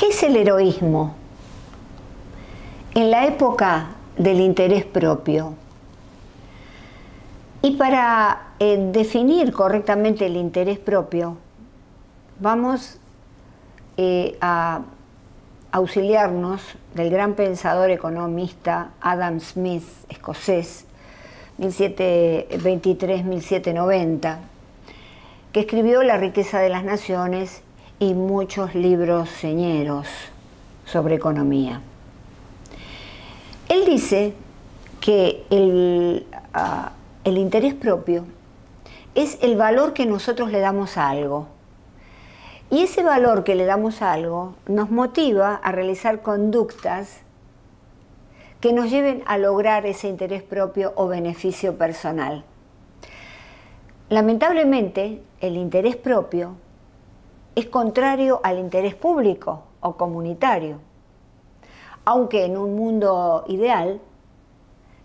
¿Qué es el heroísmo? En la época del interés propio. Y para definir correctamente el interés propio, vamos a auxiliarnos del gran pensador economista Adam Smith, escocés, 1723-1790, que escribió La riqueza de las naciones y muchos libros señeros sobre economía. Él dice que el interés propio es el valor que nosotros le damos a algo. Y ese valor que le damos a algo nos motiva a realizar conductas que nos lleven a lograr ese interés propio o beneficio personal. Lamentablemente, el interés propio es contrario al interés público o comunitario, aunque en un mundo ideal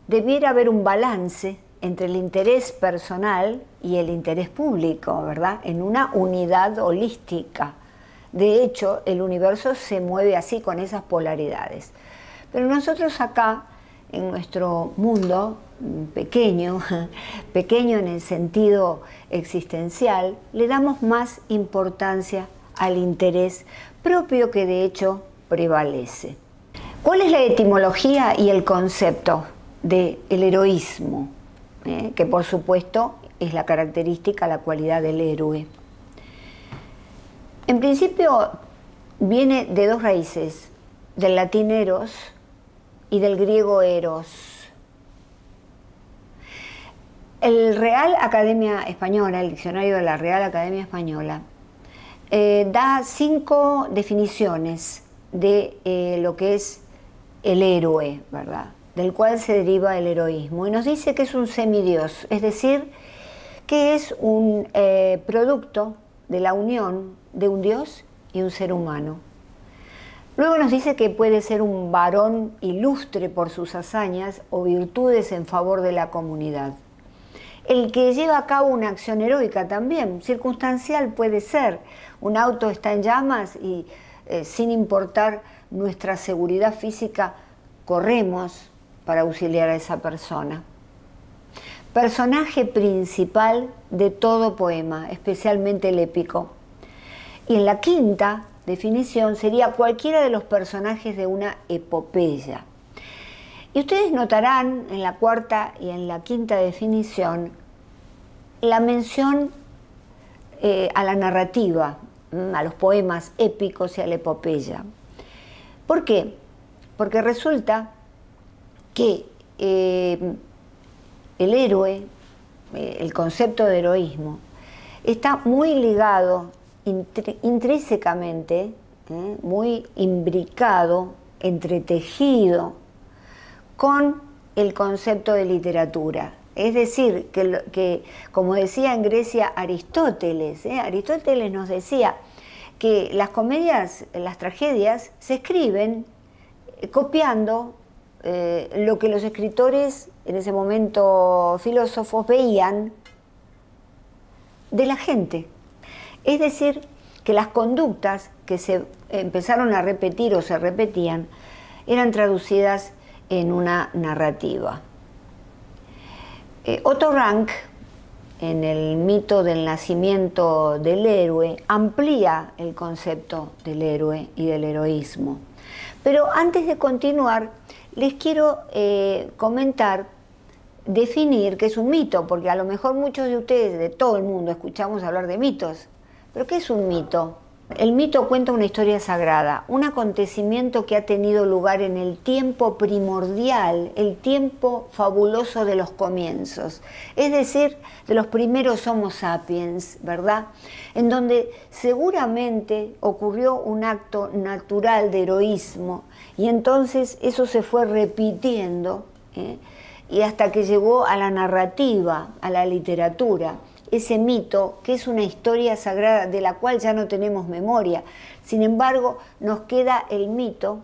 debiera haber un balance entre el interés personal y el interés público, ¿verdad? En una unidad holística. De hecho, el universo se mueve así, con esas polaridades. Pero nosotros acá, en nuestro mundo pequeño, pequeño en el sentido existencial, le damos más importancia al interés propio, que de hecho prevalece. ¿Cuál es la etimología y el concepto del heroísmo? Que por supuesto es la característica, la cualidad del héroe. En principio viene de dos raíces, del latín eros y del griego eros. El Real Academia Española, el diccionario de la Real Academia Española, da 5 definiciones de lo que es el héroe, ¿verdad?, del cual se deriva el heroísmo, y nos dice que es un semidios, es decir, que es un producto de la unión de un dios y un ser humano. Luego nos dice que puede ser un varón ilustre por sus hazañas o virtudes en favor de la comunidad. El que lleva a cabo una acción heroica también, circunstancial puede ser. Un auto está en llamas y sin importar nuestra seguridad física, corremos para auxiliar a esa persona. Personaje principal de todo poema, especialmente el épico. Y en la quinta definición sería cualquiera de los personajes de una epopeya. Y ustedes notarán en la cuarta y en la quinta definición la mención a la narrativa, a los poemas épicos y a la epopeya. ¿Por qué? Porque resulta que el héroe, el concepto de heroísmo, está muy ligado intrínsecamente, muy imbricado, entretejido con el concepto de literatura. Es decir, que como decía en Grecia Aristóteles, Aristóteles nos decía que las comedias, las tragedias, se escriben copiando lo que los escritores, en ese momento filósofos, veían de la gente. Es decir, que las conductas que se empezaron a repetir o se repetían eran traducidas en una narrativa. Otto Rank, en el mito del nacimiento del héroe, amplía el concepto del héroe y del heroísmo. Pero antes de continuar, les quiero comentar, definir qué es un mito, porque a lo mejor muchos de ustedes, de todo el mundo, escuchamos hablar de mitos. ¿Pero qué es un mito? El mito cuenta una historia sagrada, un acontecimiento que ha tenido lugar en el tiempo primordial, el tiempo fabuloso de los comienzos, es decir, de los primeros Homo sapiens, ¿verdad? En donde seguramente ocurrió un acto natural de heroísmo y entonces eso se fue repitiendo, y hasta que llegó a la narrativa, a la literatura. Ese mito, que es una historia sagrada de la cual ya no tenemos memoria. Sin embargo, nos queda el mito,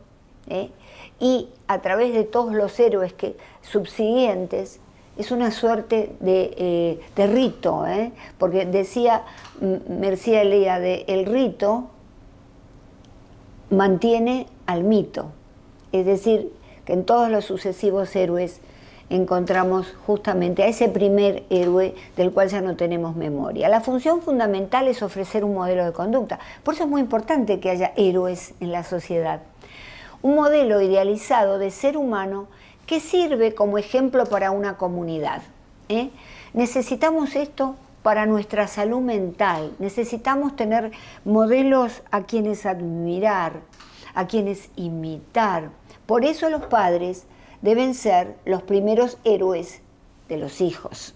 y a través de todos los héroes subsiguientes, es una suerte de rito, porque decía Mircea Eliade, el rito mantiene al mito. Es decir, que en todos los sucesivos héroes encontramos justamente a ese primer héroe del cual ya no tenemos memoria. La función fundamental es ofrecer un modelo de conducta. Por eso es muy importante que haya héroes en la sociedad. Un modelo idealizado de ser humano que sirve como ejemplo para una comunidad. Necesitamos esto para nuestra salud mental. Necesitamos tener modelos a quienes admirar, a quienes imitar. Por eso los padres deben ser los primeros héroes de los hijos.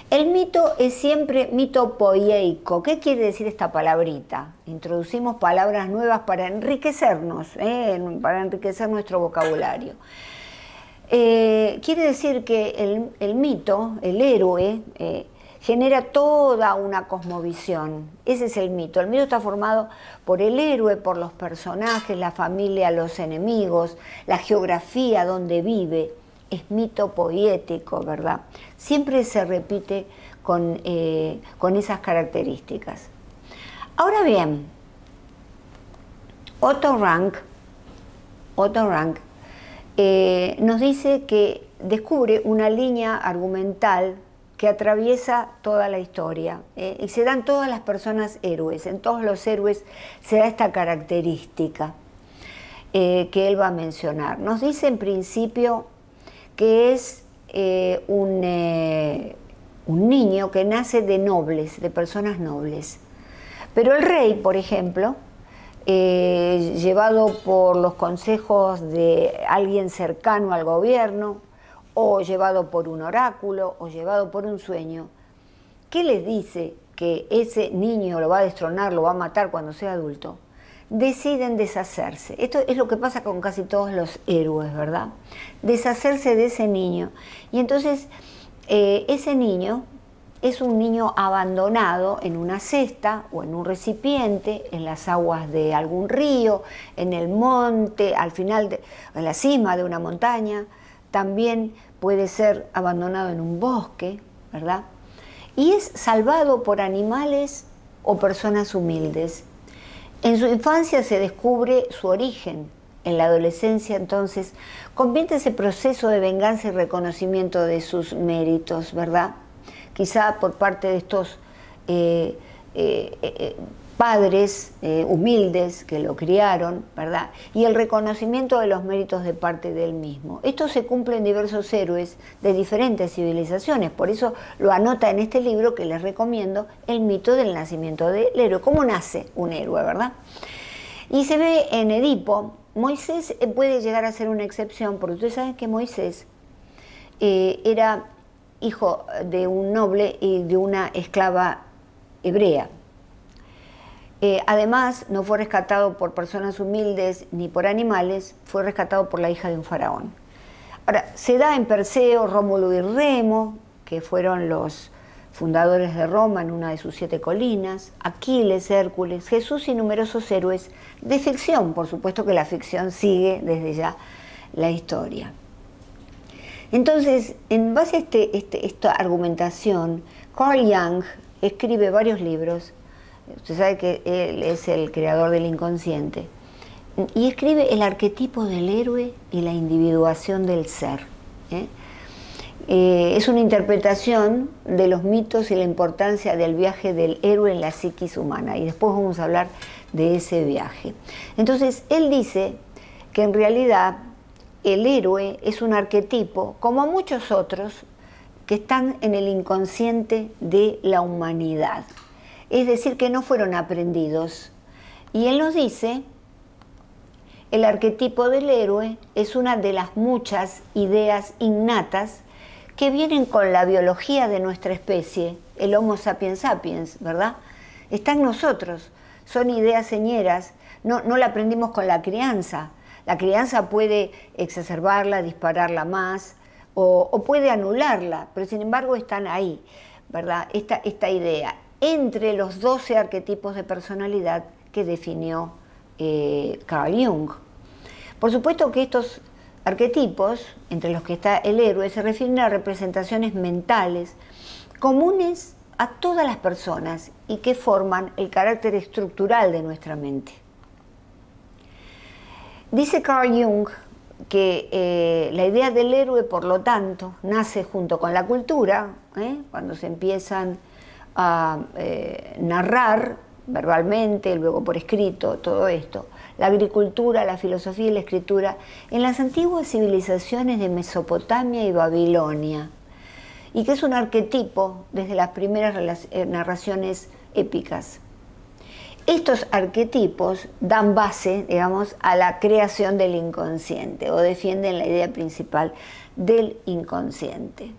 El mito es siempre mito poieico. ¿Qué quiere decir esta palabrita? Introducimos palabras nuevas para enriquecernos, para enriquecer nuestro vocabulario. Quiere decir que el mito, el héroe, genera toda una cosmovisión. Ese es el mito. El mito está formado por el héroe, por los personajes, la familia, los enemigos, la geografía donde vive. Es mito poético, ¿verdad? Siempre se repite con esas características. Ahora bien, Otto Rank nos dice que descubre una línea argumental que atraviesa toda la historia y se dan todas las personas héroes. En todos los héroes se da esta característica que él va a mencionar. Nos dice en principio que es un niño que nace de nobles, de personas nobles. Pero el rey, por ejemplo, llevado por los consejos de alguien cercano al gobierno, o llevado por un oráculo, o llevado por un sueño, ¿qué les dice que ese niño lo va a destronar, lo va a matar cuando sea adulto? Deciden deshacerse. Esto es lo que pasa con casi todos los héroes, ¿verdad? Deshacerse de ese niño. Y entonces ese niño es un niño abandonado en una cesta o en un recipiente, en las aguas de algún río, en el monte, al final, en la cima de una montaña. También puede ser abandonado en un bosque, ¿verdad? Y es salvado por animales o personas humildes. En su infancia se descubre su origen. En la adolescencia, entonces, comienza ese proceso de venganza y reconocimiento de sus méritos, ¿verdad? Quizá por parte de estos padres humildes que lo criaron, ¿verdad? Y el reconocimiento de los méritos de parte de él mismo. Esto se cumple en diversos héroes de diferentes civilizaciones, por eso lo anota en este libro que les recomiendo, El mito del nacimiento del héroe. ¿Cómo nace un héroe, verdad? Y se ve en Edipo. Moisés puede llegar a ser una excepción, porque ustedes saben que Moisés era hijo de un noble y de una esclava hebrea. Además, no fue rescatado por personas humildes ni por animales, fue rescatado por la hija de un faraón. Ahora, se da en Perseo, Rómulo y Remo, que fueron los fundadores de Roma en una de sus 7 colinas, Aquiles, Hércules, Jesús y numerosos héroes de ficción. Por supuesto que la ficción sigue desde ya la historia. Entonces, en base a esta argumentación, Carl Jung escribe varios libros. Usted sabe que él es el creador del inconsciente. Y escribe el arquetipo del héroe y la individuación del ser. Es una interpretación de los mitos y la importancia del viaje del héroe en la psiquis humana. Y después vamos a hablar de ese viaje. Entonces, él dice que en realidad el héroe es un arquetipo, como muchos otros, que están en el inconsciente de la humanidad. Es decir, que no fueron aprendidos. Y él nos dice, el arquetipo del héroe es una de las muchas ideas innatas que vienen con la biología de nuestra especie, el Homo sapiens sapiens, ¿verdad? Está en nosotros, son ideas señeras, no la aprendimos con la crianza. La crianza puede exacerbarla, dispararla más, o puede anularla, pero sin embargo están ahí, ¿verdad? Esta idea, entre los 12 arquetipos de personalidad que definió Carl Jung. Por supuesto que estos arquetipos, entre los que está el héroe, se refieren a representaciones mentales comunes a todas las personas y que forman el carácter estructural de nuestra mente. Dice Carl Jung que la idea del héroe, por lo tanto, nace junto con la cultura, cuando se empiezan a narrar verbalmente, luego por escrito, todo esto. La agricultura, la filosofía y la escritura en las antiguas civilizaciones de Mesopotamia y Babilonia, y que es un arquetipo desde las primeras narraciones épicas. Estos arquetipos dan base, digamos, a la creación del inconsciente o defienden la idea principal del inconsciente.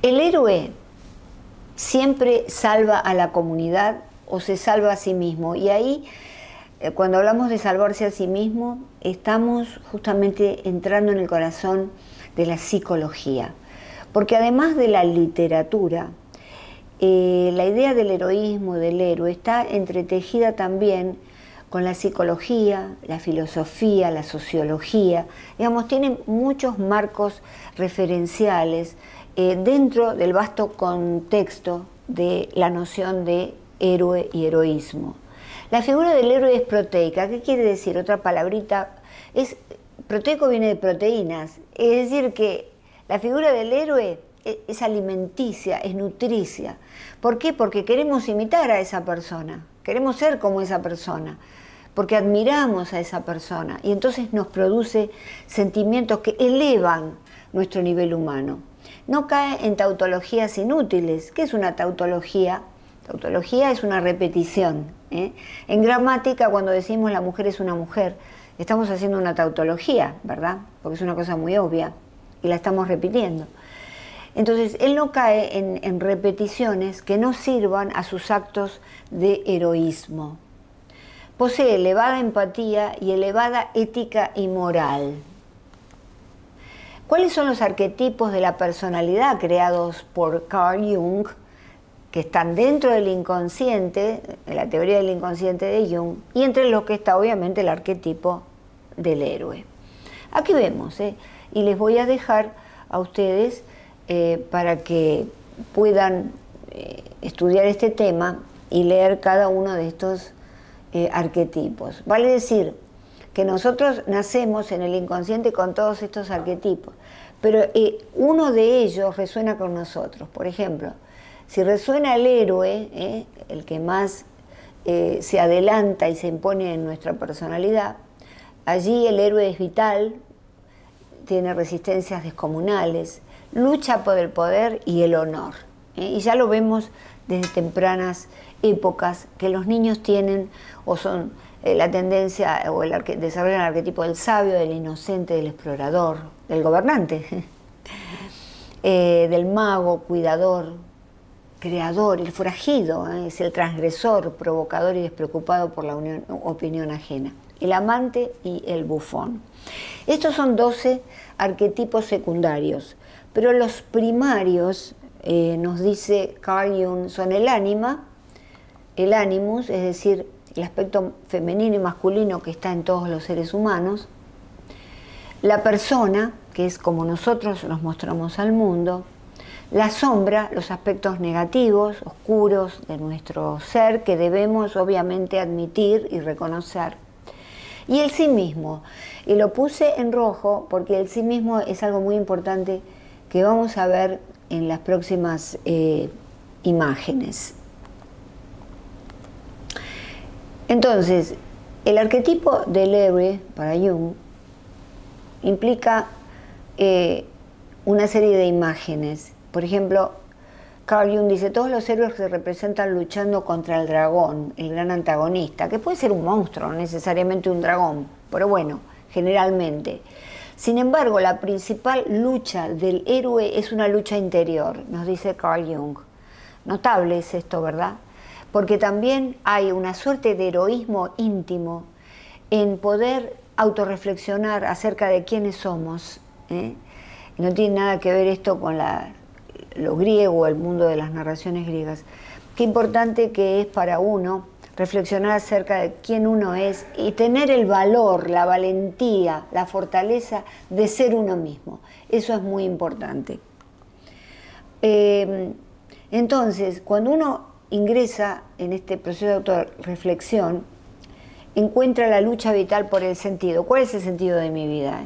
El héroe siempre salva a la comunidad o se salva a sí mismo, y ahí, cuando hablamos de salvarse a sí mismo, estamos justamente entrando en el corazón de la psicología, porque además de la literatura, la idea del heroísmo, del héroe, está entretejida también con la psicología, la filosofía, la sociología. Digamos, tienen muchos marcos referenciales dentro del vasto contexto de la noción de héroe y heroísmo. La figura del héroe es proteica. ¿Qué quiere decir? Otra palabrita. Proteico viene de proteínas, es decir que la figura del héroe es alimenticia, es nutricia. ¿Por qué? Porque queremos imitar a esa persona, queremos ser como esa persona, porque admiramos a esa persona y entonces nos produce sentimientos que elevan nuestro nivel humano. No cae en tautologías inútiles. ¿Qué es una tautología? Tautología es una repetición. En gramática, cuando decimos la mujer es una mujer, estamos haciendo una tautología, ¿verdad? Porque es una cosa muy obvia y la estamos repitiendo. Entonces, él no cae en repeticiones que no sirvan a sus actos de heroísmo. Posee elevada empatía y elevada ética y moral. ¿Cuáles son los arquetipos de la personalidad creados por Carl Jung, que están dentro del inconsciente, de la teoría del inconsciente de Jung, y entre los que está obviamente el arquetipo del héroe? Aquí vemos, y les voy a dejar a ustedes para que puedan estudiar este tema y leer cada uno de estos arquetipos. Vale decir que nosotros nacemos en el inconsciente con todos estos arquetipos, pero uno de ellos resuena con nosotros. Por ejemplo, si resuena el héroe, el que más se adelanta y se impone en nuestra personalidad, allí el héroe es vital, tiene resistencias descomunales, lucha por el poder y el honor. Y ya lo vemos desde tempranas épocas, que los niños tienen o son la tendencia o desarrollan el arquetipo del sabio, del inocente, del explorador, del gobernante, del mago, cuidador, creador, el forajido, es el transgresor, provocador y despreocupado por la opinión ajena, el amante y el bufón. Estos son 12 arquetipos secundarios, pero los primarios, nos dice Carl Jung, son el ánima, el animus, es decir, el aspecto femenino y masculino que está en todos los seres humanos, la persona, que es como nosotros nos mostramos al mundo, la sombra, los aspectos negativos, oscuros de nuestro ser, que debemos obviamente admitir y reconocer, y el sí mismo. Y lo puse en rojo porque el sí mismo es algo muy importante que vamos a ver en las próximas imágenes. Entonces, el arquetipo del héroe para Jung implica una serie de imágenes. Por ejemplo, Carl Jung dice, todos los héroes se representan luchando contra el dragón, el gran antagonista, que puede ser un monstruo, no necesariamente un dragón, pero bueno, generalmente. Sin embargo, la principal lucha del héroe es una lucha interior, nos dice Carl Jung. Notable es esto, ¿verdad? Porque también hay una suerte de heroísmo íntimo en poder autorreflexionar acerca de quiénes somos. No tiene nada que ver esto con lo griego, el mundo de las narraciones griegas. Qué importante que es para uno reflexionar acerca de quién uno es y tener el valor, la valentía, la fortaleza de ser uno mismo. Eso es muy importante. Entonces, cuando uno ingresa en este proceso de autorreflexión, encuentra la lucha vital por el sentido. ¿Cuál es el sentido de mi vida?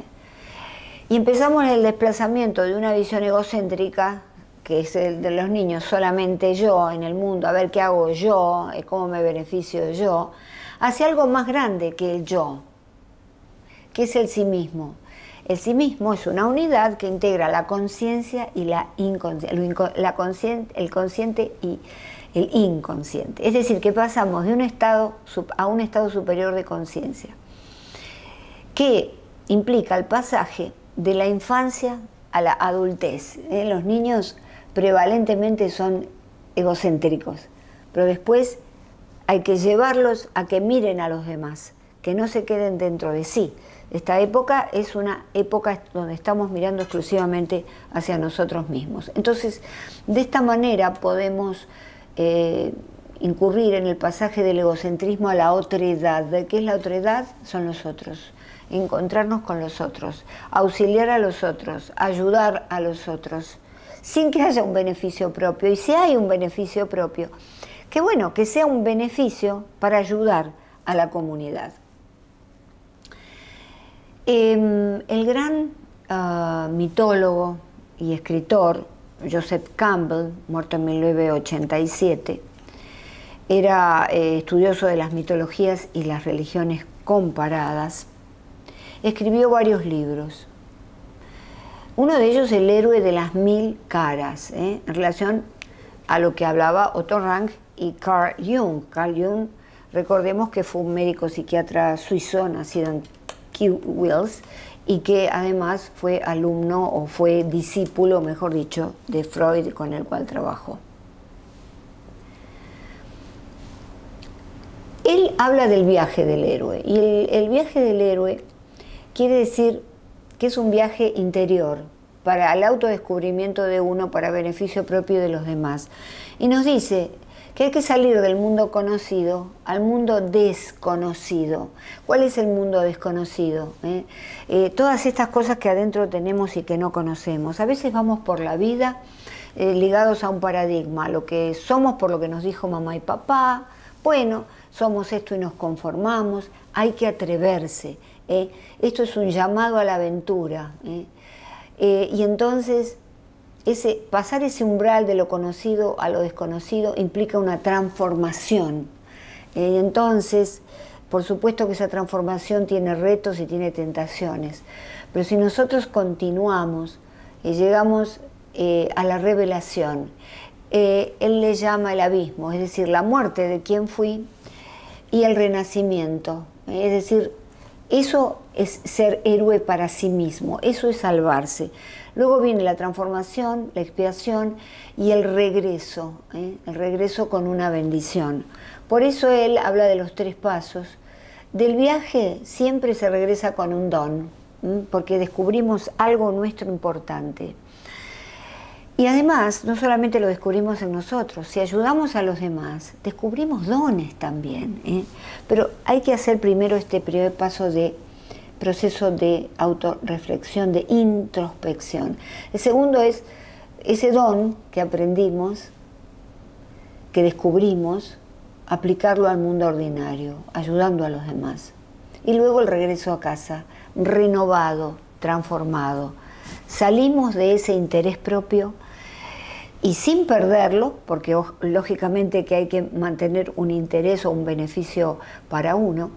Y empezamos el desplazamiento de una visión egocéntrica, que es el de los niños, solamente yo en el mundo, a ver qué hago yo, cómo me beneficio yo, hacia algo más grande que el yo, que es el sí mismo. El sí mismo es una unidad que integra la conciencia y la inconsciencia, el consciente y el inconsciente. Es decir, que pasamos de un estado a un estado superior de conciencia, que implica el pasaje de la infancia a la adultez. Los niños prevalentemente son egocéntricos, pero después hay que llevarlos a que miren a los demás, que no se queden dentro de sí. Esta época es una época donde estamos mirando exclusivamente hacia nosotros mismos. Entonces, de esta manera podemos incurrir en el pasaje del egocentrismo a la otredad. ¿De qué es la otredad? Son los otros. Encontrarnos con los otros, auxiliar a los otros, ayudar a los otros, sin que haya un beneficio propio. Y si hay un beneficio propio, que bueno, que sea un beneficio para ayudar a la comunidad. El gran mitólogo y escritor Joseph Campbell, muerto en 1987, era estudioso de las mitologías y las religiones comparadas. Escribió varios libros. Uno de ellos, El héroe de las 1000 caras, en relación a lo que hablaba Otto Rank y Carl Jung. Carl Jung, recordemos que fue un médico psiquiatra suizo, nacido en Kew, Wales, y que además fue alumno o fue discípulo, mejor dicho, de Freud, con el cual trabajó. Él habla del viaje del héroe, y el viaje del héroe quiere decir que es un viaje interior para el autodescubrimiento de uno, para beneficio propio de los demás. Y nos dice que hay que salir del mundo conocido al mundo desconocido. ¿Cuál es el mundo desconocido? Todas estas cosas que adentro tenemos y que no conocemos. A veces vamos por la vida ligados a un paradigma, lo que somos por lo que nos dijo mamá y papá. Bueno, somos esto y nos conformamos. Hay que atreverse. Esto es un llamado a la aventura. Y entonces pasar ese umbral de lo conocido a lo desconocido implica una transformación. Entonces, por supuesto que esa transformación tiene retos y tiene tentaciones, pero si nosotros continuamos y llegamos a la revelación, él le llama el abismo, es decir, la muerte de quien fui y el renacimiento, es decir, eso es ser héroe para sí mismo, eso es salvarse. Luego viene la transformación, la expiación y el regreso con una bendición. Por eso él habla de los 3 pasos. Del viaje siempre se regresa con un don, porque descubrimos algo nuestro importante. Y además, no solamente lo descubrimos en nosotros, si ayudamos a los demás, descubrimos dones también. Pero hay que hacer primero este primer paso de proceso de autorreflexión, de introspección. El segundo es ese don que aprendimos, que descubrimos, aplicarlo al mundo ordinario, ayudando a los demás. Y luego el regreso a casa, renovado, transformado. Salimos de ese interés propio y sin perderlo, porque lógicamente que hay que mantener un interés o un beneficio para uno,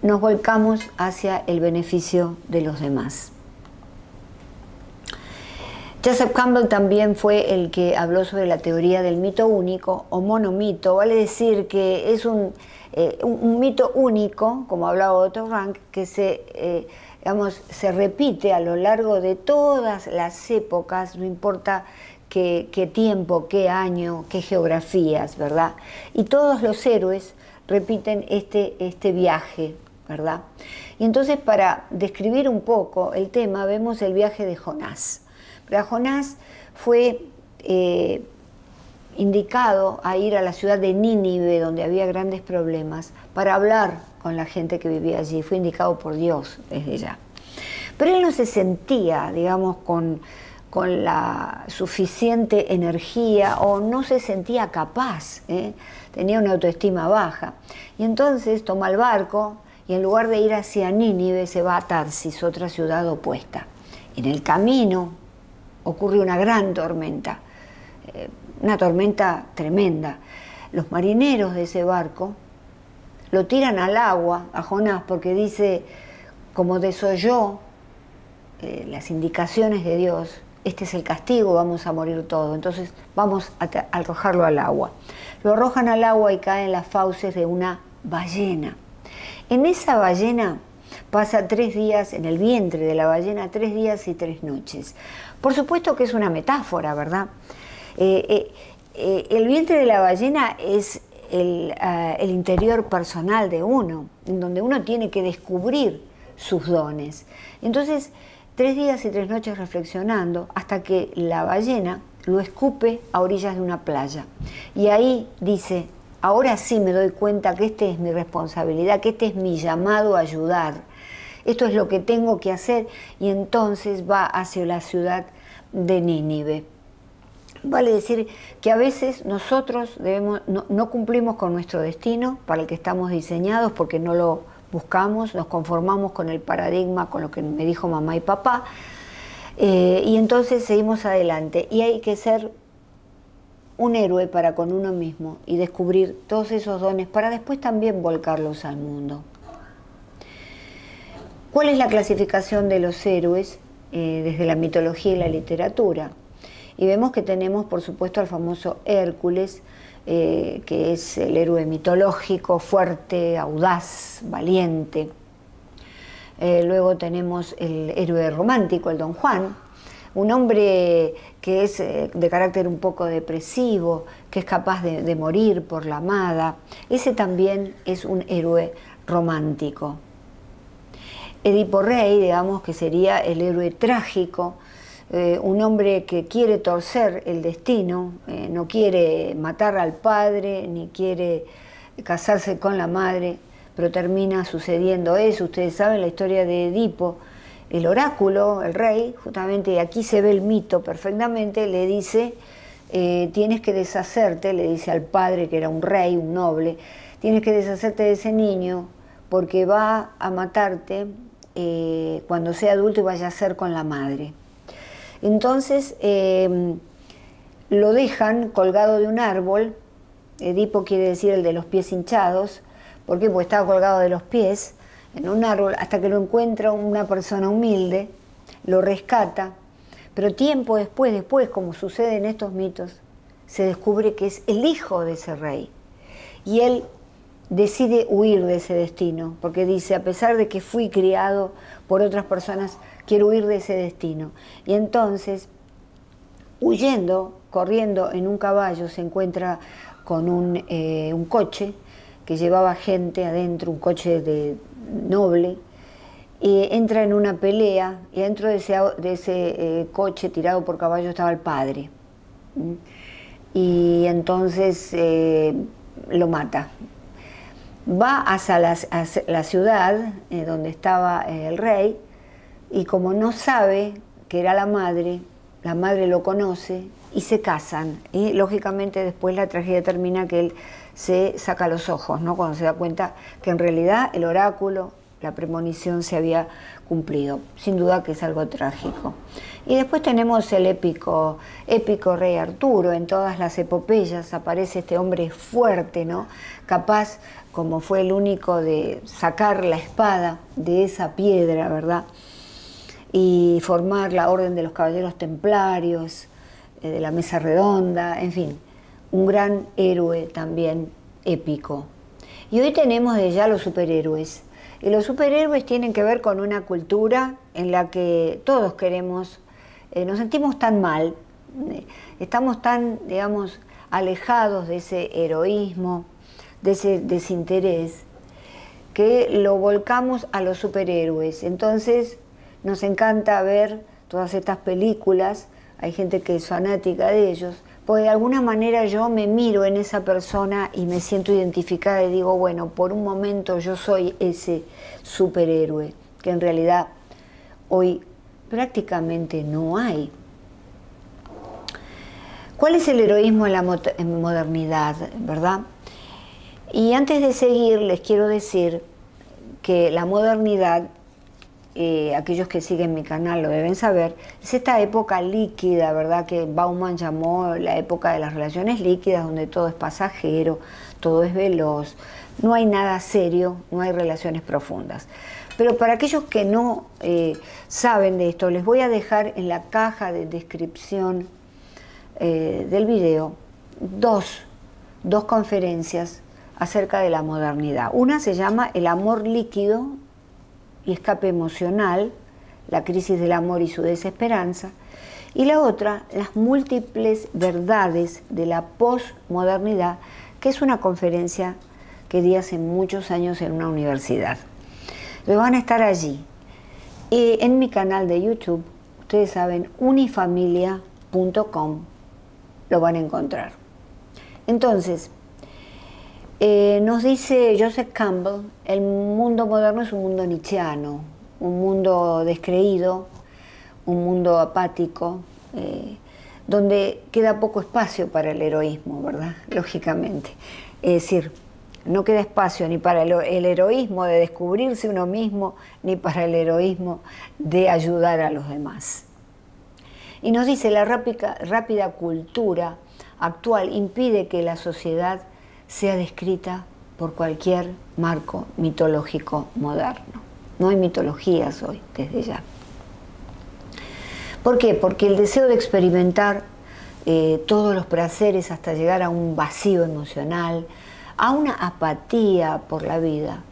nos volcamos hacia el beneficio de los demás. Joseph Campbell también fue el que habló sobre la teoría del mito único o monomito, vale decir que es un mito único, como hablaba Otto Rank, que se repite a lo largo de todas las épocas, no importa qué tiempo, qué año, qué geografías, ¿verdad? Y todos los héroes repiten este viaje, ¿verdad? Y entonces, para describir un poco el tema, vemos el viaje de Jonás. Pero Jonás fue indicado a ir a la ciudad de Nínive, donde había grandes problemas, para hablar con la gente que vivía allí. Fue indicado por Dios desde ya. Pero él no se sentía, digamos, con con la suficiente energía o no se sentía capaz, tenía una autoestima baja. Y entonces toma el barco y en lugar de ir hacia Nínive se va a Tarsis, otra ciudad opuesta. En el camino ocurre una gran tormenta, una tormenta tremenda. Los marineros de ese barco lo tiran al agua a Jonás porque dice, como desoyó las indicaciones de Dios, este es el castigo, vamos a morir todos, entonces vamos a arrojarlo al agua. Lo arrojan al agua y cae en las fauces de una ballena. En esa ballena pasa 3 días, en el vientre de la ballena, 3 días y 3 noches. Por supuesto que es una metáfora, ¿verdad? El vientre de la ballena es el interior personal de uno, en donde uno tiene que descubrir sus dones. Entonces, 3 días y 3 noches reflexionando hasta que la ballena lo escupe a orillas de una playa. Y ahí dice, ahora sí me doy cuenta que esta es mi responsabilidad, que este es mi llamado a ayudar. Esto es lo que tengo que hacer, y entonces va hacia la ciudad de Nínive. Vale decir que a veces nosotros no cumplimos con nuestro destino para el que estamos diseñados porque no lo buscamos, nos conformamos con el paradigma, con lo que me dijo mamá y papá, y entonces seguimos adelante. Y hay que ser un héroe para con uno mismo y descubrir todos esos dones para después también volcarlos al mundo. ¿Cuál es la clasificación de los héroes desde la mitología y la literatura? Y vemos que tenemos, por supuesto, al famoso Hércules, que es el héroe mitológico, fuerte, audaz, valiente. Luego tenemos el héroe romántico, el Don Juan, un hombre que es de carácter un poco depresivo, que es capaz de morir por la amada. Ese también es un héroe romántico. Edipo Rey, digamos que sería el héroe trágico, un hombre que quiere torcer el destino, no quiere matar al padre, ni quiere casarse con la madre, pero termina sucediendo eso. Ustedes saben la historia de Edipo, el oráculo, el rey, justamente aquí se ve el mito perfectamente, le dice, tienes que deshacerte, le dice al padre que era un rey, un noble, tienes que deshacerte de ese niño porque va a matarte cuando sea adulto y vaya a ser con la madre. Entonces lo dejan colgado de un árbol. Edipo quiere decir el de los pies hinchados. ¿Por qué? Porque estaba colgado de los pies en un árbol hasta que lo encuentra una persona humilde, lo rescata, pero tiempo después, como sucede en estos mitos, se descubre que es el hijo de ese rey. Y él decide huir de ese destino, porque dice, a pesar de que fui criado por otras personas, quiero huir de ese destino. Y entonces, huyendo, corriendo en un caballo, se encuentra con un coche que llevaba gente adentro, un coche noble, y entra en una pelea, y dentro de ese coche tirado por caballo estaba el padre. Y entonces lo mata. Va hacia la ciudad donde estaba el rey, y como no sabe que era la madre lo conoce y se casan. Y lógicamente después la tragedia termina que él se saca los ojos, ¿no? Cuando se da cuenta que en realidad el oráculo, la premonición se había cumplido. Sin duda que es algo trágico. Y después tenemos el épico rey Arturo. En todas las epopeyas aparece este hombre fuerte, ¿no? Capaz, como fue el único, de sacar la espada de esa piedra, ¿verdad? Y formar la orden de los caballeros templarios, de la mesa redonda, en fin, un gran héroe también épico. Y hoy tenemos de ya los superhéroes. Y los superhéroes tienen que ver con una cultura en la que todos queremos, nos sentimos tan mal, estamos tan, digamos, alejados de ese heroísmo, de ese desinterés, que lo volcamos a los superhéroes. Entonces nos encanta ver todas estas películas, hay gente que es fanática de ellos, porque de alguna manera yo me miro en esa persona y me siento identificada y digo, bueno, por un momento yo soy ese superhéroe, que en realidad hoy prácticamente no hay. ¿Cuál es el heroísmo en la modernidad, verdad? Y antes de seguir, les quiero decir que la modernidad, aquellos que siguen mi canal lo deben saber, es esta época líquida, ¿verdad? Que Bauman llamó la época de las relaciones líquidas, donde todo es pasajero, todo es veloz, no hay nada serio, no hay relaciones profundas. Pero para aquellos que no saben de esto, les voy a dejar en la caja de descripción del video dos conferencias acerca de la modernidad. Una se llama El amor líquido y escape emocional, la crisis del amor y su desesperanza, y la otra, las múltiples verdades de la posmodernidad, que es una conferencia que di hace muchos años en una universidad. Pero van a estar allí. En mi canal de YouTube, ustedes saben, unifamilia.com, lo van a encontrar. Entonces, nos dice Joseph Campbell, el mundo moderno es un mundo nietzscheano, un mundo descreído, un mundo apático, donde queda poco espacio para el heroísmo, ¿verdad? Lógicamente. Es decir, no queda espacio ni para el heroísmo de descubrirse uno mismo, ni para el heroísmo de ayudar a los demás. Y nos dice, la rápida cultura actual impide que la sociedad sea descrita por cualquier marco mitológico moderno. No hay mitologías hoy, desde ya. ¿Por qué? Porque el deseo de experimentar todos los placeres hasta llegar a un vacío emocional, a una apatía por la vida,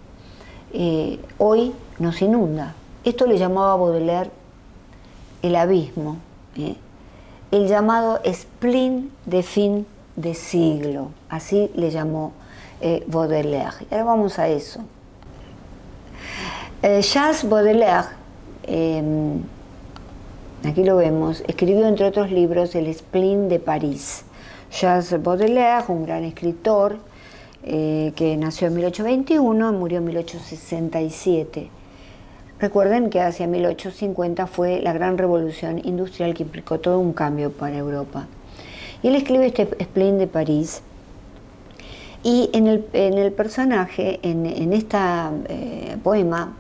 hoy nos inunda. Esto le llamaba Baudelaire el abismo, el llamado spleen de fin de siglo, así le llamó Baudelaire. Y ahora vamos a eso. Charles Baudelaire, aquí lo vemos, escribió entre otros libros El spleen de París. Charles Baudelaire, un gran escritor que nació en 1821 y murió en 1867. Recuerden que hacia 1850 fue la gran revolución industrial que implicó todo un cambio para Europa. Y él escribe este spleen de París, y en el personaje, en esta poema,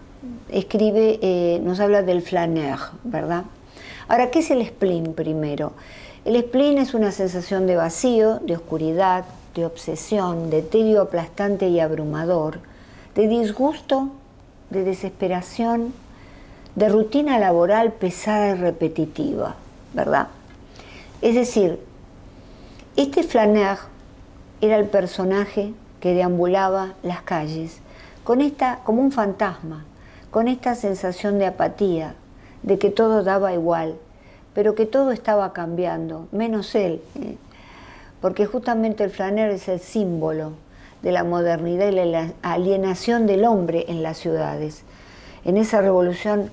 escribe, nos habla del flâneur, ¿verdad? Ahora, ¿qué es el spleen primero? El spleen es una sensación de vacío, de oscuridad, de obsesión, de tedio aplastante y abrumador, de disgusto, de desesperación, de rutina laboral pesada y repetitiva, ¿verdad? Es decir, este flâneur era el personaje que deambulaba las calles como un fantasma, con esta sensación de apatía, de que todo daba igual, pero que todo estaba cambiando, menos él, porque justamente el flâneur es el símbolo de la modernidad y la alienación del hombre en las ciudades, en esa revolución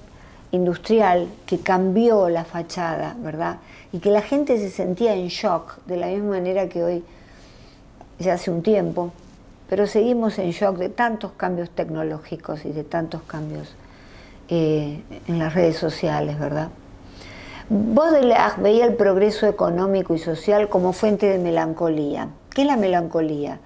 industrial que cambió la fachada, ¿verdad? Y que la gente se sentía en shock, de la misma manera que hoy, ya hace un tiempo, pero seguimos en shock de tantos cambios tecnológicos y de tantos cambios en las redes sociales, ¿verdad? Baudelaire veía el progreso económico y social como fuente de melancolía. ¿Qué es la melancolía?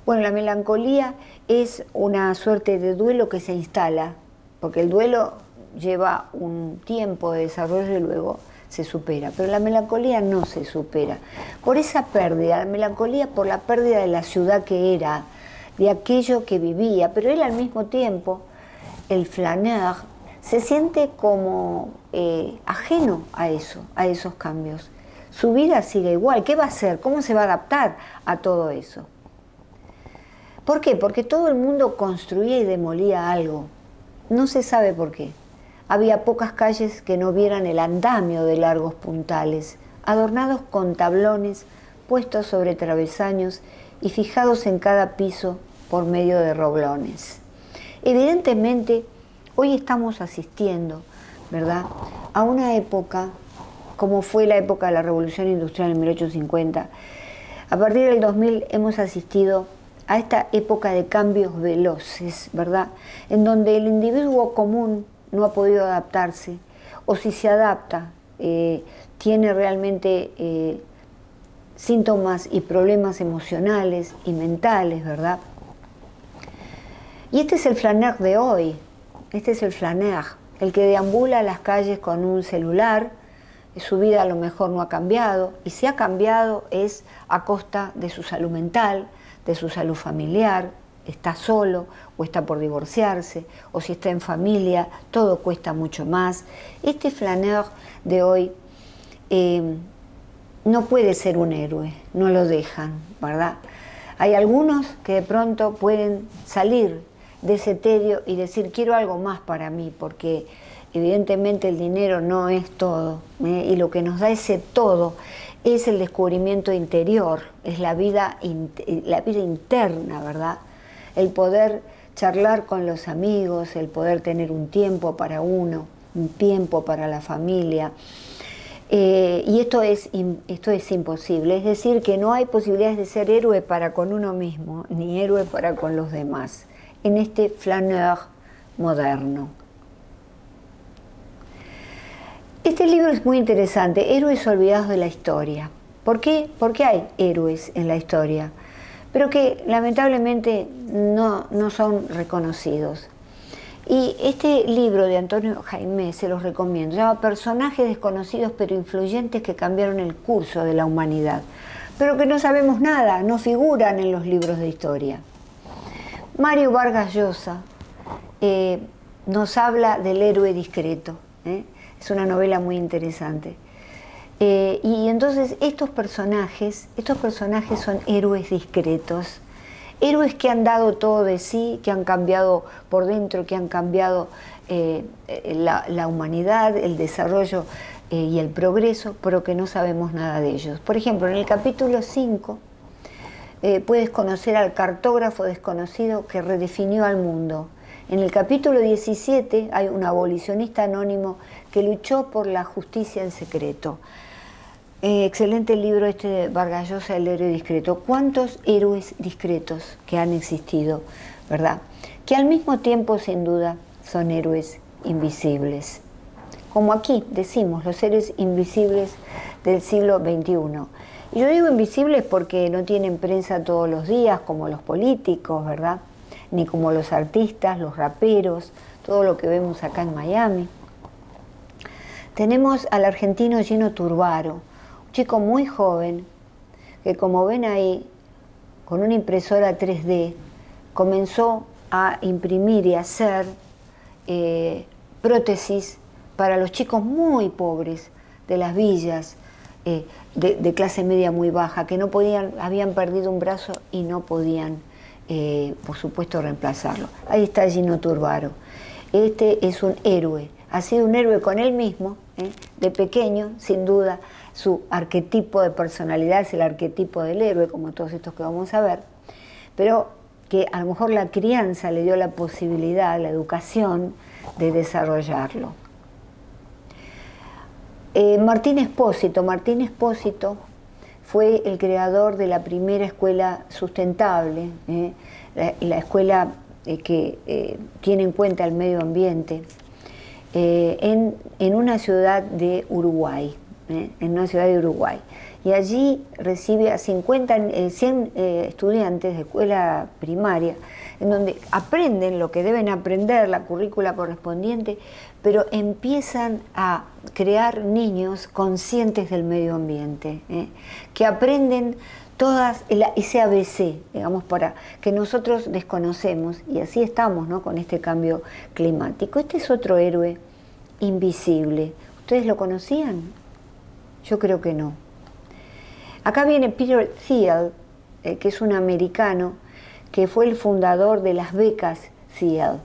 Bueno, la melancolía es una suerte de duelo que se instala, porque el duelo lleva un tiempo de desarrollo y luego se supera, pero la melancolía no se supera. Por esa pérdida, la melancolía por la pérdida de la ciudad que era, de aquello que vivía, pero él al mismo tiempo, el flâneur, se siente como ajeno a eso, a esos cambios. Su vida sigue igual. ¿Qué va a hacer? ¿Cómo se va a adaptar a todo eso? ¿Por qué? Porque todo el mundo construía y demolía algo. No se sabe por qué. Había pocas calles que no vieran el andamio de largos puntales, adornados con tablones puestos sobre travesaños y fijados en cada piso por medio de roblones. Evidentemente, hoy estamos asistiendo, ¿verdad?, a una época como fue la época de la Revolución Industrial en 1850. A partir del 2000 hemos asistido a esta época de cambios veloces, ¿verdad?, en donde el individuo común no ha podido adaptarse, o si se adapta, tiene realmente síntomas y problemas emocionales y mentales, ¿verdad? Y este es el flaneur de hoy, este es el flaneur, el que deambula a las calles con un celular. Su vida a lo mejor no ha cambiado, y si ha cambiado es a costa de su salud mental, de su salud familiar. Está solo o está por divorciarse, o si está en familia, todo cuesta mucho más. Este flaneur de hoy no puede ser un héroe, no lo dejan, ¿verdad? Hay algunos que de pronto pueden salir de ese tedio y decir, quiero algo más para mí, porque evidentemente el dinero no es todo, y lo que nos da ese todo es el descubrimiento interior, es la vida interna, ¿verdad? El poder charlar con los amigos, el poder tener un tiempo para uno, un tiempo para la familia. Y esto es imposible, es decir, que no hay posibilidades de ser héroe para con uno mismo, ni héroe para con los demás, en este flaneur moderno. Este libro es muy interesante, Héroes olvidados de la historia. ¿Por qué? Porque hay héroes en la historia, pero que lamentablemente no son reconocidos. Y este libro de Antonio Jaime se los recomiendo, se llama Personajes desconocidos pero influyentes que cambiaron el curso de la humanidad, pero que no sabemos nada, no figuran en los libros de historia. Mario Vargas Llosa nos habla del héroe discreto, es una novela muy interesante. Y entonces estos personajes son héroes discretos, héroes que han dado todo de sí, que han cambiado por dentro, que han cambiado la humanidad, el desarrollo y el progreso, pero que no sabemos nada de ellos. Por ejemplo, en el capítulo 5 puedes conocer al cartógrafo desconocido que redefinió al mundo. En el capítulo 17 hay un abolicionista anónimo que luchó por la justicia en secreto. Excelente libro este de Vargas Llosa, El héroe discreto. ¿Cuántos héroes discretos que han existido, verdad? Que al mismo tiempo, sin duda, son héroes invisibles. Como aquí decimos, los héroes invisibles del siglo XXI. Y yo digo invisibles porque no tienen prensa todos los días, como los políticos, ¿verdad? Ni como los artistas, los raperos, todo lo que vemos acá en Miami. Tenemos al argentino Gino Turbaro, chico muy joven, que como ven ahí, con una impresora 3D, comenzó a imprimir y hacer prótesis para los chicos muy pobres de las villas, de clase media muy baja, que no podían, habían perdido un brazo y no podían, por supuesto, reemplazarlo. Ahí está Gino Turbaro. Este es un héroe, ha sido un héroe con él mismo, de pequeño, sin duda. Su arquetipo de personalidad es el arquetipo del héroe, como todos estos que vamos a ver, pero que a lo mejor la crianza le dio la posibilidad, la educación, de desarrollarlo. Martín Espósito fue el creador de la primera escuela sustentable, la escuela que tiene en cuenta el medio ambiente, en una ciudad de Uruguay. En una ciudad de Uruguay. Y allí recibe a 100 estudiantes de escuela primaria, en donde aprenden lo que deben aprender, la currícula correspondiente, pero empiezan a crear niños conscientes del medio ambiente, que aprenden todas ese ABC, digamos, para que nosotros desconocemos, y así estamos, ¿no?, con este cambio climático. Este es otro héroe invisible. ¿Ustedes lo conocían? Yo creo que no. Acá viene Peter Thiel, que es un americano, que fue el fundador de las becas Thiel.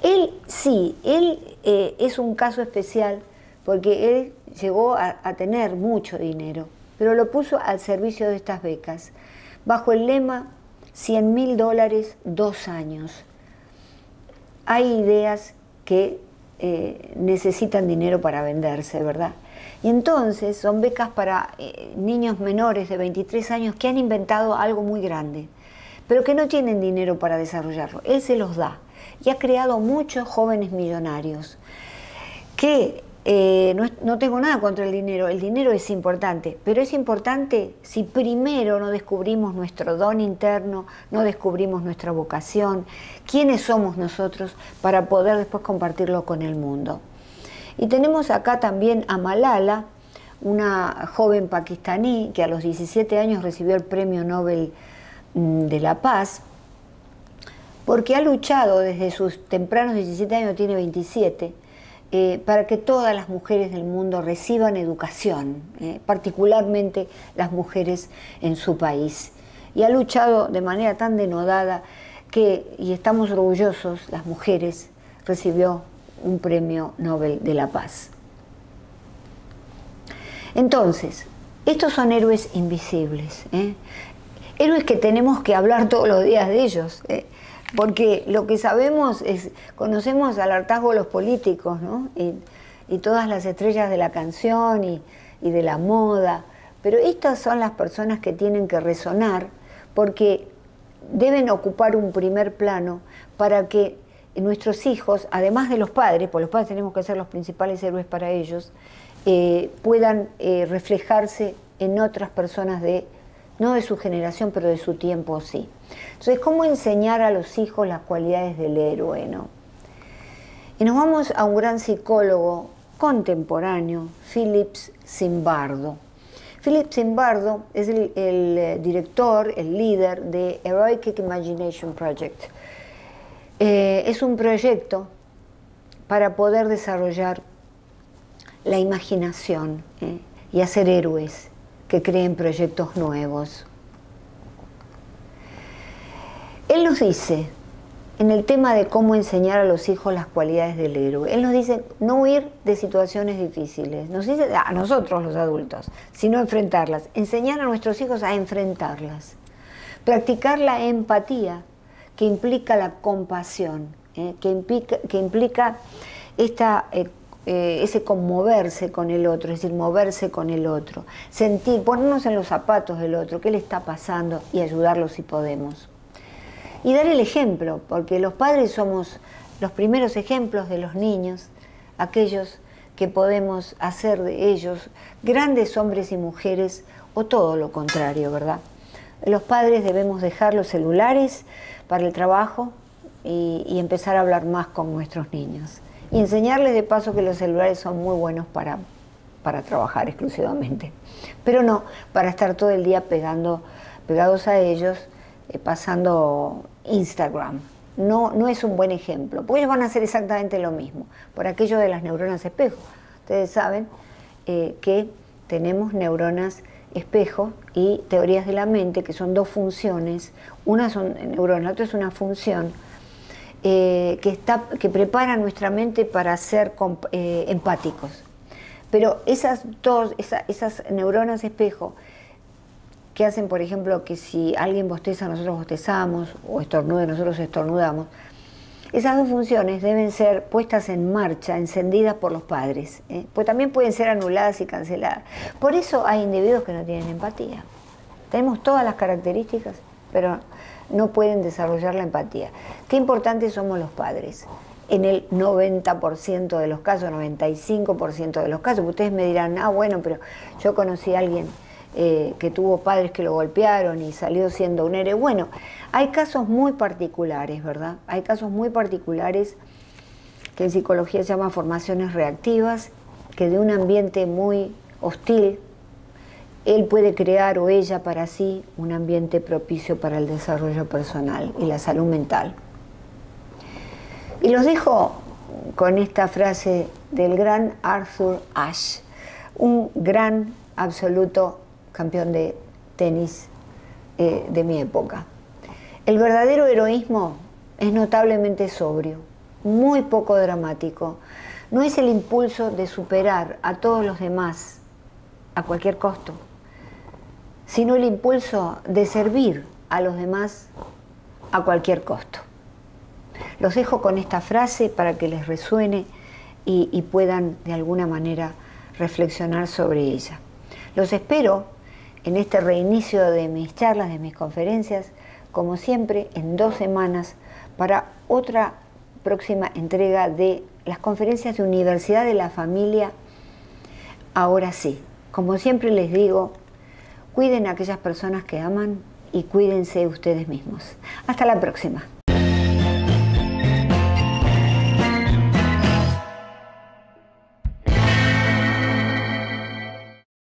Él es un caso especial porque él llegó a tener mucho dinero, pero lo puso al servicio de estas becas, bajo el lema $100.000, 2 años. Hay ideas que necesitan dinero para venderse, ¿verdad? Y entonces son becas para niños menores de 23 años que han inventado algo muy grande, pero que no tienen dinero para desarrollarlo. Él se los da y ha creado muchos jóvenes millonarios que no tengo nada contra el dinero es importante, pero es importante si primero no descubrimos nuestro don interno, no descubrimos nuestra vocación, quiénes somos nosotros para poder después compartirlo con el mundo. Y tenemos acá también a Malala, una joven pakistaní que a los 17 años recibió el Premio Nobel de la Paz, porque ha luchado desde sus tempranos 17 años, tiene 27, para que todas las mujeres del mundo reciban educación, particularmente las mujeres en su país. Y ha luchado de manera tan denodada que, y estamos orgullosos, las mujeres, recibió un Premio Nobel de la Paz. Entonces, estos son héroes invisibles, héroes que tenemos que hablar todos los días de ellos, porque lo que sabemos es, conocemos al hartazgo de los políticos, ¿no? Y todas las estrellas de la canción y de la moda, pero estas son las personas que tienen que resonar porque deben ocupar un primer plano para que nuestros hijos, además de los padres, porque los padres tenemos que ser los principales héroes para ellos, puedan reflejarse en otras personas no de su generación, pero de su tiempo sí. Entonces, ¿cómo enseñar a los hijos las cualidades del héroe, no? Y nos vamos a un gran psicólogo contemporáneo, Philip Zimbardo. Philip Zimbardo es el director, el líder de Heroic Imagination Project. Es un proyecto para poder desarrollar la imaginación y hacer héroes que creen proyectos nuevos. Él nos dice, en el tema de cómo enseñar a los hijos las cualidades del héroe, él nos dice no huir de situaciones difíciles, nos dice a nosotros los adultos, sino enfrentarlas, enseñar a nuestros hijos a enfrentarlas, practicar la empatía, que implica la compasión, que implica ese conmoverse con el otro, es decir, moverse con el otro, sentir, ponernos en los zapatos del otro, qué le está pasando y ayudarlo si podemos. Y dar el ejemplo, porque los padres somos los primeros ejemplos de los niños, aquellos que podemos hacer de ellos grandes hombres y mujeres, o todo lo contrario, ¿verdad? Los padres debemos dejar los celulares para el trabajo y empezar a hablar más con nuestros niños. Y enseñarles de paso que los celulares son muy buenos para trabajar exclusivamente, pero no para estar todo el día pegados a ellos, pasando Instagram. No es un buen ejemplo, porque ellos van a hacer exactamente lo mismo, por aquello de las neuronas espejo. Ustedes saben que tenemos neuronas espejo y teorías de la mente, que son dos funciones, una son neuronas, la otra es una función que prepara nuestra mente para ser empáticos. Pero esas neuronas espejo que hacen, por ejemplo, que si alguien bosteza, nosotros bostezamos, o estornuda, nosotros estornudamos, esas dos funciones deben ser puestas en marcha, encendidas por los padres, pues también pueden ser anuladas y canceladas. Por eso hay individuos que no tienen empatía. Tenemos todas las características, pero no pueden desarrollar la empatía. Qué importantes somos los padres. En el 90% de los casos, 95% de los casos, ustedes me dirán, ah, bueno, pero yo conocí a alguien que tuvo padres que lo golpearon y salió siendo un héroe. Bueno, hay casos muy particulares, ¿verdad? Hay casos muy particulares que en psicología se llaman formaciones reactivas, que de un ambiente muy hostil, él puede crear o ella para sí un ambiente propicio para el desarrollo personal y la salud mental. Y los dejo con esta frase del gran Arthur Ashe, un gran absoluto campeón de tenis de mi época. El verdadero heroísmo es notablemente sobrio, muy poco dramático. No es el impulso de superar a todos los demás a cualquier costo, sino el impulso de servir a los demás a cualquier costo. Los dejo con esta frase para que les resuene y puedan de alguna manera reflexionar sobre ella. Los espero en este reinicio de mis charlas, de mis conferencias, como siempre, en 2 semanas, para otra próxima entrega de las conferencias de Universidad de la Familia, ahora sí. Como siempre les digo, cuiden a aquellas personas que aman y cuídense ustedes mismos. Hasta la próxima.